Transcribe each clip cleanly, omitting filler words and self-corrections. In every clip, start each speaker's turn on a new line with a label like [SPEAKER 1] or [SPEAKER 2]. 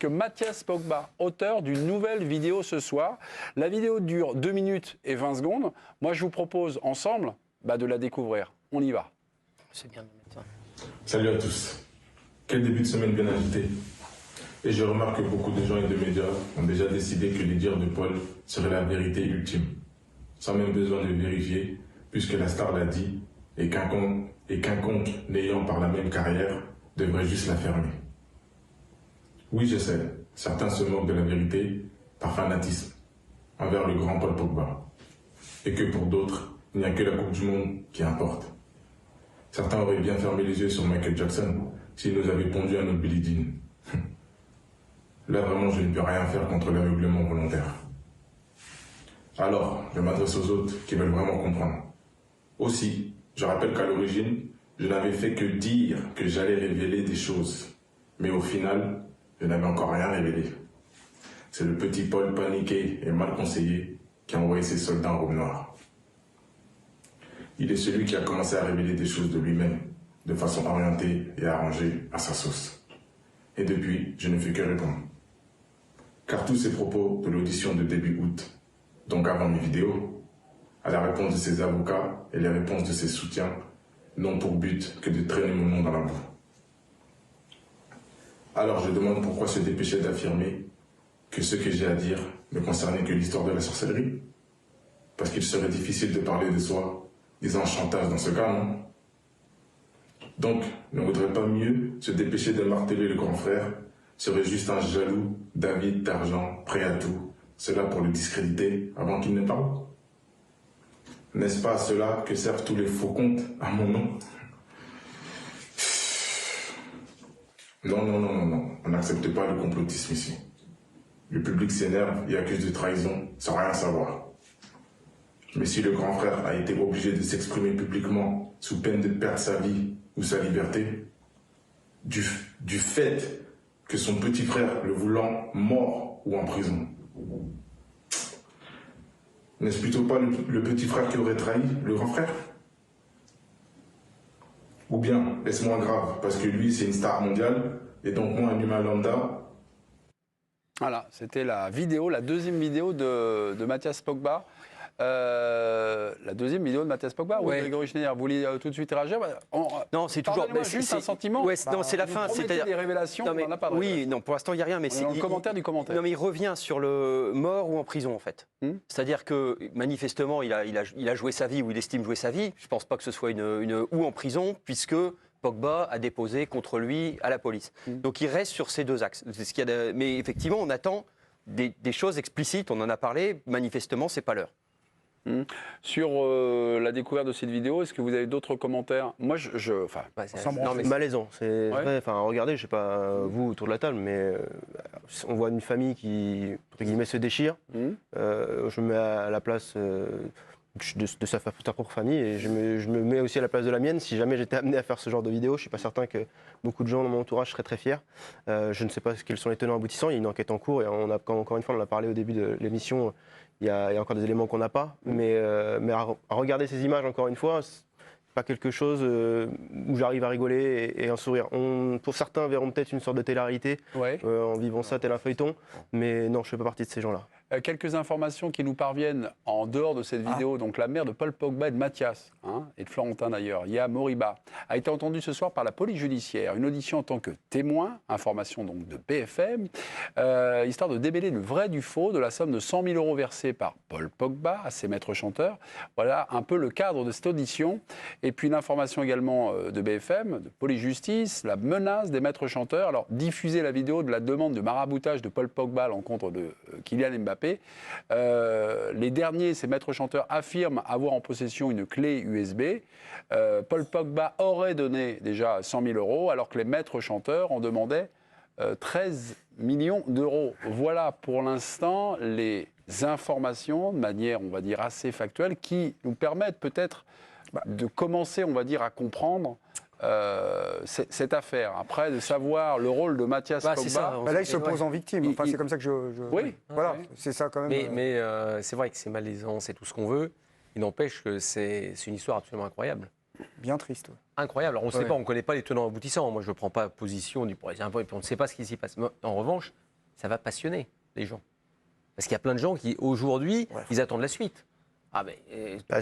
[SPEAKER 1] que Mathias Pogba, auteur d'une nouvelle vidéo ce soir. La vidéo dure 2 minutes et 20 secondes. Moi, je vous propose ensemble de la découvrir. On y va.
[SPEAKER 2] C'est bien de mettre ça.
[SPEAKER 3] Salut à tous. Quel début de semaine bien agité. Et je remarque que beaucoup de gens et de médias ont déjà décidé que les dires de Paul seraient la vérité ultime, sans même besoin de vérifier, puisque la star l'a dit, et qu'un compte n'ayant par la même carrière devrait juste la fermer. Oui, je sais, certains se moquent de la vérité par fanatisme envers le grand Paul Pogba, et que pour d'autres, il n'y a que la Coupe du Monde qui importe. Certains auraient bien fermé les yeux sur Michael Jackson s'il nous avait pondu un autre Billie Jean. Là, vraiment, je ne peux rien faire contre l'aveuglement volontaire. Alors, je m'adresse aux autres qui veulent vraiment comprendre. Aussi, je rappelle qu'à l'origine, je n'avais fait que dire que j'allais révéler des choses. Mais au final, je n'avais encore rien révélé. C'est le petit Paul paniqué et mal conseillé qui a envoyé ses soldats en robe noire. Il est celui qui a commencé à révéler des choses de lui-même, de façon orientée et arrangée à sa sauce. Et depuis, je ne fais que répondre. Car tous ces propos de l'audition de début août, donc avant mes vidéos, à la réponse de ses avocats et les réponses de ses soutiens, n'ont pour but que de traîner mon nom dans la boue. Alors je demande pourquoi se dépêcher d'affirmer que ce que j'ai à dire ne concernait que l'histoire de la sorcellerie. Parce qu'il serait difficile de parler de soi disant chantage dans ce cas, non? Donc, ne vaudrait pas mieux se dépêcher de marteler le grand frère, serait juste un jaloux, d'avide, d'argent, prêt à tout, cela pour le discréditer avant qu'il ne parle? N'est-ce pas à cela que servent tous les faux comptes à mon nom? Non, on n'accepte pas le complotisme ici. Le public s'énerve et accuse de trahison sans rien savoir. Mais si le grand frère a été obligé de s'exprimer publiquement sous peine de perdre sa vie ou sa liberté, du fait que son petit frère le voulant mort ou en prison, n'est-ce plutôt pas le petit frère qui aurait trahi le grand frère? Ou bien est-ce moins grave parce que lui c'est une star mondiale et donc moi un humain lambda?
[SPEAKER 1] Voilà, c'était la vidéo, la deuxième vidéo de Mathias Pogba. La deuxième vidéo de Mathias Pogba,
[SPEAKER 2] Ouais.
[SPEAKER 1] oui, Grégory Schneider, vous voulez tout de suite réagir?
[SPEAKER 2] Non, c'est toujours.
[SPEAKER 1] Juste un sentiment.
[SPEAKER 2] Ouais, non, c'est la fin.
[SPEAKER 1] C'est des révélations.
[SPEAKER 2] Non, mais,
[SPEAKER 1] on n'en a pas de
[SPEAKER 2] oui,
[SPEAKER 1] révélations.
[SPEAKER 2] non, pour l'instant, il n'y a rien. Mais
[SPEAKER 1] On est
[SPEAKER 2] c'est
[SPEAKER 1] dans le commentaire du commentaire.
[SPEAKER 2] Non, mais il revient sur le mort ou en prison, en fait. C'est-à-dire que, manifestement, il a joué sa vie ou il estime jouer sa vie. Je ne pense pas que ce soit une ou en prison, puisque Pogba a déposé contre lui à la police. Donc, il reste sur ces deux axes. C'est ce qu'il y a mais effectivement, on attend des choses explicites. On en a parlé. Manifestement, ce n'est pas l'heure.
[SPEAKER 1] Sur la découverte de cette vidéo, est-ce que vous avez d'autres commentaires? Moi,
[SPEAKER 2] Non, mais
[SPEAKER 4] malaisant, c'est
[SPEAKER 1] Ouais.
[SPEAKER 4] vrai. Enfin, regardez, je sais pas vous autour de la table, mais on voit une famille qui entre guillemets se déchire. Je me mets à la place de sa propre famille et je me mets aussi à la place de la mienne. Si jamais j'étais amené à faire ce genre de vidéo, je suis pas certain que beaucoup de gens dans mon entourage seraient très fiers. Je ne sais pas quels sont les tenants aboutissants. Il y a une enquête en cours et encore une fois, on en a parlé au début de l'émission. Il y a encore des éléments qu'on n'a pas, mais à regarder ces images, encore une fois, c'est pas quelque chose où j'arrive à rigoler et un sourire. Pour certains, verront peut-être une sorte de télé-réalité en vivant ça tel un feuilleton, mais non, je ne fais pas partie de ces gens-là.
[SPEAKER 1] Quelques informations qui nous parviennent en dehors de cette vidéo. Donc la mère de Paul Pogba et de Mathias, et de Florentin d'ailleurs, Yaa Moriba, a été entendue ce soir par la police judiciaire. Une audition en tant que témoin, information donc de BFM, histoire de démêler le vrai du faux de la somme de 100 000 € versée par Paul Pogba à ses maîtres chanteurs. Voilà un peu le cadre de cette audition. Et puis une information également de BFM, de police-justice, la menace des maîtres chanteurs. Alors diffuser la vidéo de la demande de maraboutage de Paul Pogba à l'encontre de Kylian Mbappé. Les derniers, ces maîtres chanteurs, affirment avoir en possession une clé USB. Paul Pogba aurait donné déjà 100 000 €, alors que les maîtres chanteurs en demandaient 13 millions d'euros. Voilà pour l'instant les informations, de manière, on va dire, assez factuelle, qui nous permettent peut-être de commencer, on va dire, à comprendre cette affaire. Après, de savoir le rôle de Mathias Pogba.
[SPEAKER 2] Ça,
[SPEAKER 5] là, il se pose en victime. Enfin, c'est comme ça que je...
[SPEAKER 1] Oui.
[SPEAKER 5] Voilà, c'est ça quand même.
[SPEAKER 6] Mais c'est vrai que c'est malaisant, c'est tout ce qu'on veut. Il n'empêche que c'est une histoire absolument incroyable.
[SPEAKER 5] Bien triste. Ouais.
[SPEAKER 6] Incroyable. Alors, on ne sait pas, on ne connaît pas les tenants aboutissants. Moi, je ne prends pas position du pour exemple, et puis on ne sait pas ce qui s'y passe. Mais, en revanche, ça va passionner les gens. Parce qu'il y a plein de gens qui, aujourd'hui, ils attendent la suite. Ah ben,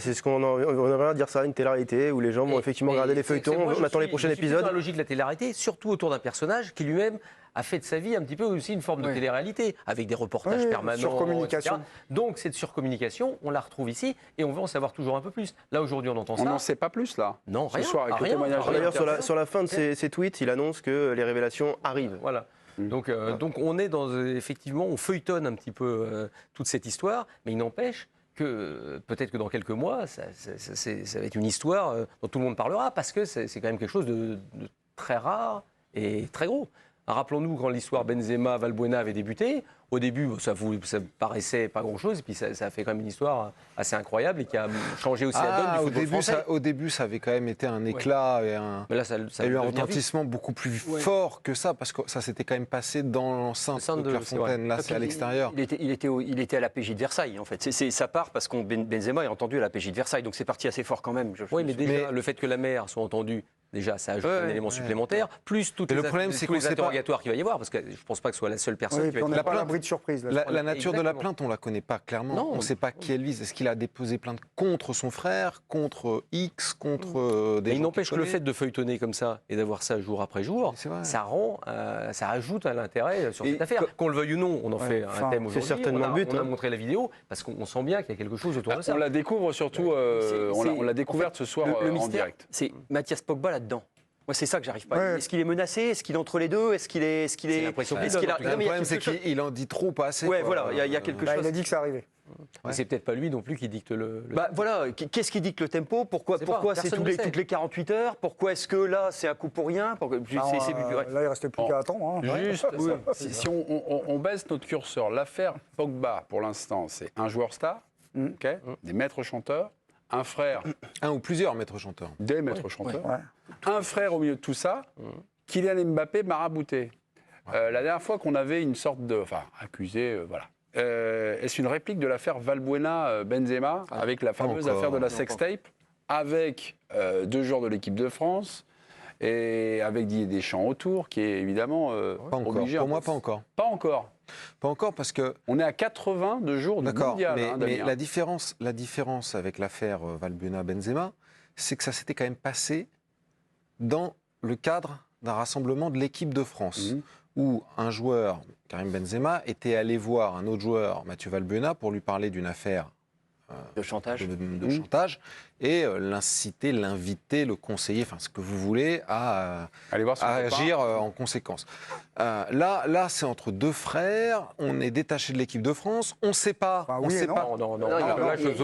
[SPEAKER 4] c'est ce on aimerait dire ça, une télé-réalité où les gens vont effectivement regarder les feuilletons, on attend les prochains épisodes.
[SPEAKER 6] C'est la logique de la télé-réalité, surtout autour d'un personnage qui lui-même a fait de sa vie un petit peu aussi une forme de télé-réalité, avec des reportages permanents,
[SPEAKER 5] surcommunication.
[SPEAKER 6] etc. Donc cette surcommunication, on la retrouve ici et on veut en savoir toujours un peu plus. Là aujourd'hui, on entend ça.
[SPEAKER 1] On n'en sait pas plus là.
[SPEAKER 6] Non,
[SPEAKER 1] Ce
[SPEAKER 6] rien.
[SPEAKER 1] soir, avec le témoignage de
[SPEAKER 4] D'ailleurs, sur la fin de ses tweets, il annonce que les révélations arrivent.
[SPEAKER 6] Voilà. Donc on est dans effectivement, on feuilletonne un petit peu toute cette histoire, mais il n'empêche que peut-être que dans quelques mois, ça va être une histoire dont tout le monde parlera, parce que c'est quand même quelque chose de très rare et très gros. Rappelons-nous quand l'histoire Benzema-Valbuena avait débuté, au début ça paraissait pas grand-chose, et puis ça a fait quand même une histoire assez incroyable et qui a changé aussi la donne du football français.
[SPEAKER 7] Au début, ça avait quand même été un éclat et
[SPEAKER 6] Mais là, ça
[SPEAKER 7] il y a eu un retentissement beaucoup plus fort que ça, parce que ça s'était quand même passé dans l'enceinte de Clairefontaine. Là, c'est à l'extérieur.
[SPEAKER 2] Il était à la PJ de Versailles, en fait. Ça part parce que Benzema est entendu à la PJ de Versaille, donc c'est parti assez fort quand même.
[SPEAKER 6] Oui, mais déjà, le fait que la mère soit entendue, déjà, ça ajoute un élément supplémentaire, plus tous les interrogatoires qu'il va y avoir, parce que je ne pense pas que ce soit la seule personne qui va
[SPEAKER 5] on
[SPEAKER 6] être...
[SPEAKER 5] n'a pas l'abri de surprise.
[SPEAKER 7] La nature de la plainte, on ne la connaît pas clairement.
[SPEAKER 6] Non,
[SPEAKER 7] on ne sait pas qui elle vise. Est-ce qu'il a déposé plainte contre son frère, contre X, contre des gens
[SPEAKER 6] Il n'empêche que le
[SPEAKER 7] connaît
[SPEAKER 6] fait de feuilletonner comme ça et d'avoir ça jour après jour, ça ajoute à l'intérêt sur cette affaire. Qu'on le veuille ou non, on en fait un thème aujourd'hui.
[SPEAKER 4] C'est certainement le but.
[SPEAKER 6] On a montré la vidéo parce qu'on sent bien qu'il y a quelque chose autour de ça.
[SPEAKER 1] On la découvre surtout, on l'a découverte ce soir
[SPEAKER 2] le
[SPEAKER 1] en
[SPEAKER 2] mystère,
[SPEAKER 1] direct.
[SPEAKER 2] c'est Mathias Pogba là-dedans. Moi, c'est ça que j'arrive pas. Est-ce qu'il est menacé? Est-ce qu'il est entre les deux? Est-ce qu'il est
[SPEAKER 6] C'est l'impression qu'il
[SPEAKER 2] est-ce qu'il a...
[SPEAKER 7] Le problème, c'est qu'il en dit trop, pas assez.
[SPEAKER 2] Ouais, voilà, il y a quelque chose.
[SPEAKER 5] Il a dit que ça arrivait.
[SPEAKER 6] Mais c'est peut-être pas lui non plus qui dicte le
[SPEAKER 2] Voilà, qu'est-ce qui dicte le tempo? Pourquoi c'est toutes les 48 heures? Pourquoi est-ce que là, c'est un coup pour rien?
[SPEAKER 5] Là, il restait plus qu'à attendre.
[SPEAKER 1] Juste, si on baisse notre curseur, l'affaire Pogba, pour l'instant, c'est un joueur star, des maîtres chanteurs, un frère,
[SPEAKER 7] Un ou plusieurs maîtres chanteurs.
[SPEAKER 1] des maîtres chanteurs,
[SPEAKER 5] Ouais.
[SPEAKER 1] un frère au milieu de tout ça, Kylian Mbappé marabouté. La dernière fois qu'on avait une sorte de... Enfin, accusé, voilà. Est-ce une réplique de l'affaire Valbuena-Benzema, avec la fameuse
[SPEAKER 7] encore.
[SPEAKER 1] affaire de la sextape, avec 2 joueurs de l'équipe de France et avec Didier Deschamps autour, qui est évidemment
[SPEAKER 7] Pas encore.
[SPEAKER 1] obligé.
[SPEAKER 7] Pour moi, pas encore.
[SPEAKER 1] Pas encore.
[SPEAKER 7] Pas encore parce que...
[SPEAKER 1] On est à 82 jours de
[SPEAKER 7] D'accord,
[SPEAKER 1] mondial.
[SPEAKER 7] mais
[SPEAKER 1] Damien.
[SPEAKER 7] la différence avec l'affaire Valbuena-Benzema, c'est que ça s'était quand même passé dans le cadre d'un rassemblement de l'équipe de France, où un joueur, Karim Benzema, était allé voir un autre joueur, Mathieu Valbuena, pour lui parler d'une affaire
[SPEAKER 2] de chantage.
[SPEAKER 7] de chantage, et l'inciter, l'inviter, le conseiller, enfin ce que vous voulez, à
[SPEAKER 1] Allez voir son copain.
[SPEAKER 7] agir en conséquence. Là, c'est entre 2 frères, on est détaché de l'équipe de France, on ne sait pas.
[SPEAKER 5] Enfin,
[SPEAKER 7] on
[SPEAKER 5] oui et
[SPEAKER 7] sait
[SPEAKER 5] non.
[SPEAKER 7] pas.
[SPEAKER 6] Non,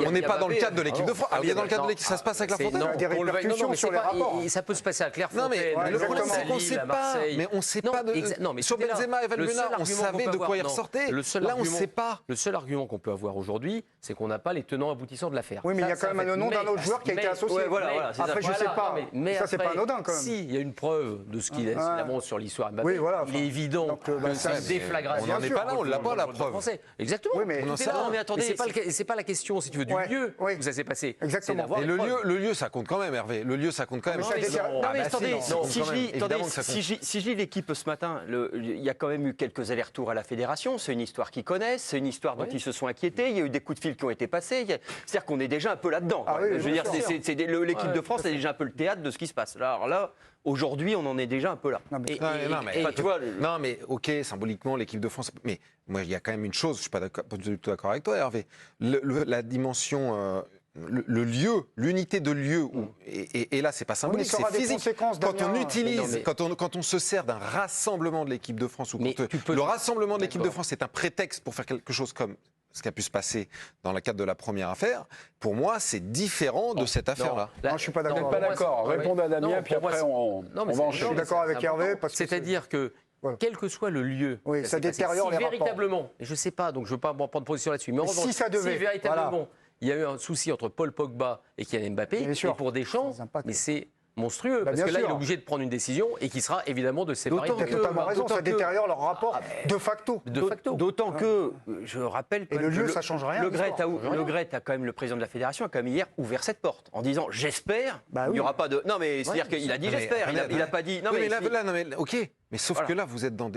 [SPEAKER 7] On n'est pas dans le cadre de l'équipe de France.
[SPEAKER 6] Ah,
[SPEAKER 7] Il y a dans le cadre de l'équipe, ça se passe avec la Fontaine.
[SPEAKER 5] Des répercussions sur les rapports.
[SPEAKER 6] Ça peut se passer à
[SPEAKER 7] Non, mais
[SPEAKER 6] Clairefontaine,
[SPEAKER 7] le problème, c'est qu'on ne
[SPEAKER 6] Lille,
[SPEAKER 7] sait
[SPEAKER 6] à
[SPEAKER 7] pas.
[SPEAKER 6] Marseille.
[SPEAKER 7] Mais on ne sait
[SPEAKER 6] Non,
[SPEAKER 7] pas.
[SPEAKER 6] non, mais
[SPEAKER 7] Sur
[SPEAKER 6] c'était là.
[SPEAKER 7] Benzema et
[SPEAKER 6] Le seul
[SPEAKER 7] Valbuena, on
[SPEAKER 6] argument qu'on
[SPEAKER 7] savait
[SPEAKER 6] peut
[SPEAKER 7] de quoi
[SPEAKER 6] avoir,
[SPEAKER 7] il
[SPEAKER 6] non.
[SPEAKER 7] ressortait.
[SPEAKER 6] Le seul
[SPEAKER 7] Là, on ne
[SPEAKER 6] argument-
[SPEAKER 7] sait pas.
[SPEAKER 6] Le seul argument qu'on peut avoir aujourd'hui, c'est qu'on n'a pas les tenants aboutissants de l'affaire.
[SPEAKER 5] Oui, mais il y a quand même un nom d'un autre joueur qui a été associé.
[SPEAKER 2] voilà, c'est
[SPEAKER 5] Après, je sais pas.
[SPEAKER 6] Mais
[SPEAKER 5] Ça, c'est pas
[SPEAKER 6] après,
[SPEAKER 5] anodin quand même.
[SPEAKER 6] Si, il y a une preuve de ce qu'il montre sur l'histoire Mbappé.
[SPEAKER 5] Oui, voilà,
[SPEAKER 6] il est évident
[SPEAKER 5] donc,
[SPEAKER 6] que
[SPEAKER 5] bah,
[SPEAKER 6] c'est
[SPEAKER 5] ça,
[SPEAKER 6] une déflagration.
[SPEAKER 7] on n'en est pas là, on l'a pas, la preuve.
[SPEAKER 6] Français. Exactement.
[SPEAKER 5] Oui, mais-
[SPEAKER 6] On en sait
[SPEAKER 5] Mais
[SPEAKER 6] rien.
[SPEAKER 2] non, mais attendez,
[SPEAKER 6] c'est pas la question, si tu veux, du
[SPEAKER 5] Ouais,
[SPEAKER 6] lieu
[SPEAKER 5] oui.
[SPEAKER 6] où ça s'est passé.
[SPEAKER 5] Exactement.
[SPEAKER 6] C'est d'avoir
[SPEAKER 7] Et
[SPEAKER 6] les preuves.
[SPEAKER 7] le lieu, ça compte quand même, Hervé. Le lieu, ça compte quand même.
[SPEAKER 5] mais ça détient-
[SPEAKER 2] Non, mais
[SPEAKER 7] bah,
[SPEAKER 2] attendez,
[SPEAKER 7] si, non,
[SPEAKER 2] si
[SPEAKER 7] quand
[SPEAKER 2] je
[SPEAKER 7] même,
[SPEAKER 2] lis- attendez,
[SPEAKER 7] évidemment que ça compte.
[SPEAKER 2] si je lis l'équipe ce matin, il y a quand même eu quelques allers-retours à la fédération. C'est une histoire qu'ils connaissent, c'est une histoire dont ils se sont inquiétés. Il y a eu des coups de fil qui ont été passés. C'est-à-dire qu'on est déjà un peu là-dedans.
[SPEAKER 5] Ah
[SPEAKER 2] quoi.
[SPEAKER 5] oui,
[SPEAKER 2] Je veux
[SPEAKER 5] bien
[SPEAKER 2] dire,
[SPEAKER 5] sûr.
[SPEAKER 2] l'équipe de France, c'est déjà un peu le théâtre de ce qui se passe. Alors là, aujourd'hui, on en est déjà un peu là.
[SPEAKER 5] Non, mais-
[SPEAKER 2] Enfin, tu vois,
[SPEAKER 7] Non, mais ok, symboliquement, l'équipe de France. Mais moi, il y a quand même une chose, je ne suis pas du tout d'accord avec toi, Hervé. La dimension. Le lieu, l'unité de lieu, et là, c'est pas
[SPEAKER 5] Oui, mais
[SPEAKER 7] symbolique,
[SPEAKER 5] ça aura
[SPEAKER 7] c'est
[SPEAKER 5] des
[SPEAKER 7] physique.
[SPEAKER 5] conséquences,
[SPEAKER 7] Quand
[SPEAKER 5] Damien.
[SPEAKER 7] on utilise,
[SPEAKER 6] Mais non, mais-
[SPEAKER 7] quand on se sert d'un rassemblement de l'équipe de France, ou
[SPEAKER 6] Mais
[SPEAKER 7] quand
[SPEAKER 6] tu peux-
[SPEAKER 7] le rassemblement de l'équipe de
[SPEAKER 6] D'accord.
[SPEAKER 7] France est un prétexte pour faire quelque chose comme ce qui a pu se passer dans le cadre de la première affaire, pour moi, c'est différent de cette affaire-là.
[SPEAKER 5] Non, je suis pas d'accord.
[SPEAKER 1] Vous n'êtes pas
[SPEAKER 6] pour moi,
[SPEAKER 1] d'accord.
[SPEAKER 6] c'est-
[SPEAKER 1] Répondez à Damien,
[SPEAKER 6] Non,
[SPEAKER 1] puis
[SPEAKER 6] pour moi,
[SPEAKER 1] après,
[SPEAKER 6] c'est-
[SPEAKER 1] on
[SPEAKER 6] Non, mais
[SPEAKER 1] va
[SPEAKER 6] c'est-
[SPEAKER 1] enchaîner.
[SPEAKER 5] Je suis d'accord avec
[SPEAKER 6] c'est
[SPEAKER 5] Hervé,
[SPEAKER 6] important.
[SPEAKER 5] parce que
[SPEAKER 6] C'est-à-dire que,
[SPEAKER 5] Voilà.
[SPEAKER 6] quel que soit le lieu,
[SPEAKER 5] Oui, ça
[SPEAKER 6] s'est passé,
[SPEAKER 5] détériore les
[SPEAKER 6] si
[SPEAKER 5] rapports.
[SPEAKER 6] véritablement, et je ne sais pas, donc je ne veux pas prendre position là-dessus, mais en
[SPEAKER 5] Mais
[SPEAKER 6] revanche,
[SPEAKER 5] si ça devait,
[SPEAKER 6] si véritablement,
[SPEAKER 5] voilà.
[SPEAKER 6] il y a eu un souci entre Paul Pogba et Kylian Mbappé,
[SPEAKER 5] Bien
[SPEAKER 6] et
[SPEAKER 5] sûr.
[SPEAKER 6] pour Deschamps,
[SPEAKER 5] Ça impacte.
[SPEAKER 6] mais c'est monstrueux, parce
[SPEAKER 5] bien
[SPEAKER 6] que là,
[SPEAKER 5] sûr.
[SPEAKER 6] il est obligé de prendre une décision et qui sera évidemment de séparer.
[SPEAKER 2] D'autant
[SPEAKER 5] tu as totalement raison, ça
[SPEAKER 2] que-
[SPEAKER 5] détériore leur rapport de facto.
[SPEAKER 6] de facto.
[SPEAKER 2] D'autant que, je rappelle...
[SPEAKER 5] Et le lieu, ça change rien,
[SPEAKER 2] Le
[SPEAKER 5] l'histoire.
[SPEAKER 2] Gret, a quand même, le président de la fédération, a quand même hier ouvert cette porte en disant j'espère,
[SPEAKER 5] Bah
[SPEAKER 2] il
[SPEAKER 5] oui.
[SPEAKER 2] n'y aura pas de... Non, mais c'est-à-dire qu'il a dit
[SPEAKER 7] Non, mais
[SPEAKER 2] j'espère, il n'a pas dit... Non,
[SPEAKER 7] Oui,
[SPEAKER 2] mais
[SPEAKER 7] mais là, non, mais ok. Mais sauf
[SPEAKER 6] Voilà.
[SPEAKER 7] que là,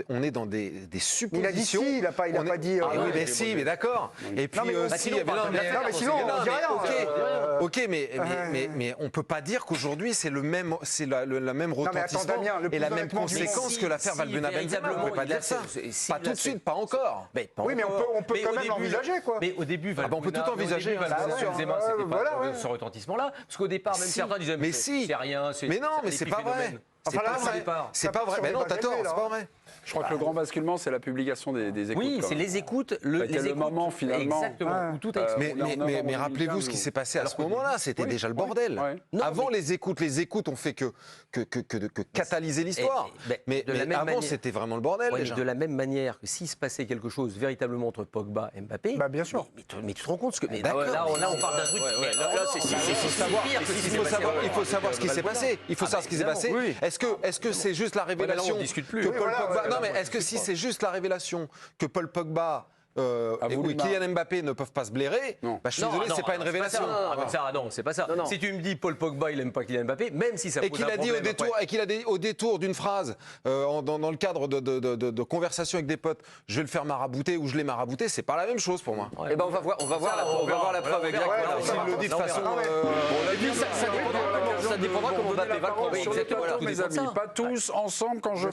[SPEAKER 7] on est dans des
[SPEAKER 5] Mais il a dit
[SPEAKER 7] suppositions.
[SPEAKER 5] si, il n'a pas dit.
[SPEAKER 7] Ah oui, mais si, mais d'accord. Et puis,
[SPEAKER 5] sinon, mais sinon, on dit rien.
[SPEAKER 7] Ok, mais on ne peut pas dire qu'aujourd'hui, c'est la même
[SPEAKER 5] mais attends,
[SPEAKER 7] retentissement
[SPEAKER 5] Damien, le
[SPEAKER 7] et la
[SPEAKER 5] plus
[SPEAKER 7] même
[SPEAKER 5] honnêtement,
[SPEAKER 7] conséquence
[SPEAKER 6] si-
[SPEAKER 7] que l'affaire
[SPEAKER 6] si
[SPEAKER 7] Valbuena Benzema. On ne
[SPEAKER 6] véritablement
[SPEAKER 7] peut pas
[SPEAKER 6] il a
[SPEAKER 7] dire ça.
[SPEAKER 6] fait- si
[SPEAKER 7] Pas
[SPEAKER 6] il
[SPEAKER 7] tout
[SPEAKER 6] a
[SPEAKER 7] de
[SPEAKER 6] fait-
[SPEAKER 7] suite, pas encore.
[SPEAKER 6] Mais pas
[SPEAKER 5] Oui, mais
[SPEAKER 6] encore.
[SPEAKER 5] on peut
[SPEAKER 6] Mais
[SPEAKER 5] quand
[SPEAKER 6] au
[SPEAKER 5] même
[SPEAKER 6] début,
[SPEAKER 5] l'envisager, quoi.
[SPEAKER 6] Mais au début,
[SPEAKER 7] Ah bah, on peut tout envisager.
[SPEAKER 6] Benzema, c'était pas
[SPEAKER 5] voilà,
[SPEAKER 6] ce retentissement-là. Parce qu'au départ, même
[SPEAKER 7] Si.
[SPEAKER 6] certains disaient
[SPEAKER 7] Mais si.
[SPEAKER 6] c'est rien, c'est
[SPEAKER 7] Mais non, mais
[SPEAKER 6] des
[SPEAKER 7] c'est
[SPEAKER 6] petits
[SPEAKER 7] pas vrai.
[SPEAKER 6] phénomènes.
[SPEAKER 7] C'est
[SPEAKER 5] Enfin,
[SPEAKER 7] pas
[SPEAKER 5] là,
[SPEAKER 7] vrai.
[SPEAKER 6] c'est pas-
[SPEAKER 7] C'est pas vrai.
[SPEAKER 5] sur
[SPEAKER 7] Mais
[SPEAKER 5] les
[SPEAKER 7] non,
[SPEAKER 5] bas
[SPEAKER 7] t'as
[SPEAKER 5] de
[SPEAKER 7] tort,
[SPEAKER 5] l'élevé,
[SPEAKER 7] c'est
[SPEAKER 5] là.
[SPEAKER 7] pas vrai.
[SPEAKER 1] Je crois que le grand basculement, c'est la publication des écoutes.
[SPEAKER 6] Oui,
[SPEAKER 1] quand
[SPEAKER 6] c'est
[SPEAKER 1] même.
[SPEAKER 6] les écoutes.
[SPEAKER 1] Ça a été
[SPEAKER 6] Les
[SPEAKER 1] le
[SPEAKER 6] écoutes,
[SPEAKER 1] moment, finalement.
[SPEAKER 6] Exactement. Où tout a explosé.
[SPEAKER 1] on est en novembre
[SPEAKER 7] Mais rappelez-vous
[SPEAKER 1] 2015,
[SPEAKER 7] ce qui
[SPEAKER 1] ou-
[SPEAKER 7] s'est passé à
[SPEAKER 6] Alors
[SPEAKER 7] ce
[SPEAKER 6] qu'au
[SPEAKER 7] moment-là, c'était
[SPEAKER 1] oui,
[SPEAKER 7] déjà le
[SPEAKER 1] oui,
[SPEAKER 7] bordel.
[SPEAKER 1] ouais.
[SPEAKER 6] Non,
[SPEAKER 7] Avant,
[SPEAKER 6] mais-
[SPEAKER 7] les écoutes ont fait que catalyser l'histoire.
[SPEAKER 6] Mais de la même
[SPEAKER 7] avant,
[SPEAKER 6] manière-
[SPEAKER 7] c'était vraiment le bordel
[SPEAKER 6] Ouais, mais
[SPEAKER 7] déjà.
[SPEAKER 6] de la même manière que s'il se passait quelque chose véritablement entre Pogba et Mbappé.
[SPEAKER 5] Bah, bien sûr.
[SPEAKER 6] Mais tu te rends compte ce que. Mais
[SPEAKER 7] D'accord.
[SPEAKER 6] là, on parle d'un truc. mais
[SPEAKER 2] là, c'est
[SPEAKER 6] pire que ce qui s'est passé avant.
[SPEAKER 7] Il faut savoir ce qui s'est passé. Il faut savoir ce qui s'est passé.
[SPEAKER 6] évidemment,
[SPEAKER 7] Est-ce que c'est juste la
[SPEAKER 6] mais là,
[SPEAKER 7] révélation
[SPEAKER 6] on discute plus.
[SPEAKER 7] que
[SPEAKER 6] Oui,
[SPEAKER 7] Paul
[SPEAKER 5] voilà,
[SPEAKER 7] Pogba
[SPEAKER 5] ouais,
[SPEAKER 7] Non,
[SPEAKER 5] là,
[SPEAKER 7] mais
[SPEAKER 6] on
[SPEAKER 7] est-ce que
[SPEAKER 6] discute
[SPEAKER 7] si
[SPEAKER 6] pas.
[SPEAKER 7] c'est juste la révélation que Paul Pogba et
[SPEAKER 1] voulu
[SPEAKER 7] Kylian Mbappé ne peuvent pas se blairer,
[SPEAKER 1] Non.
[SPEAKER 7] bah, je suis désolé, c'est pas une révélation.
[SPEAKER 6] Non, c'est pas ça. Si tu me dis Paul Pogba, il aime pas Kylian Mbappé, même si ça
[SPEAKER 7] Et
[SPEAKER 6] pose
[SPEAKER 7] qu'il
[SPEAKER 6] un
[SPEAKER 7] a dit
[SPEAKER 6] problème après.
[SPEAKER 7] au détour d'une phrase, dans le cadre de conversation avec des potes, je vais le faire marabouter ou je l'ai marabouté, c'est pas la même chose pour moi.
[SPEAKER 2] Eh ben on va voir la preuve exacte.
[SPEAKER 5] verra.
[SPEAKER 2] Voilà.
[SPEAKER 5] S'il
[SPEAKER 7] le dit de façon.
[SPEAKER 2] Et puis ça dépendra comment Mbappé va prendre sur les vacances.
[SPEAKER 1] Sur les
[SPEAKER 6] Exactement,
[SPEAKER 1] plateaux,
[SPEAKER 6] tout
[SPEAKER 1] mes
[SPEAKER 6] dépend de
[SPEAKER 1] amis,
[SPEAKER 6] ça.
[SPEAKER 1] pas tous ensemble quand je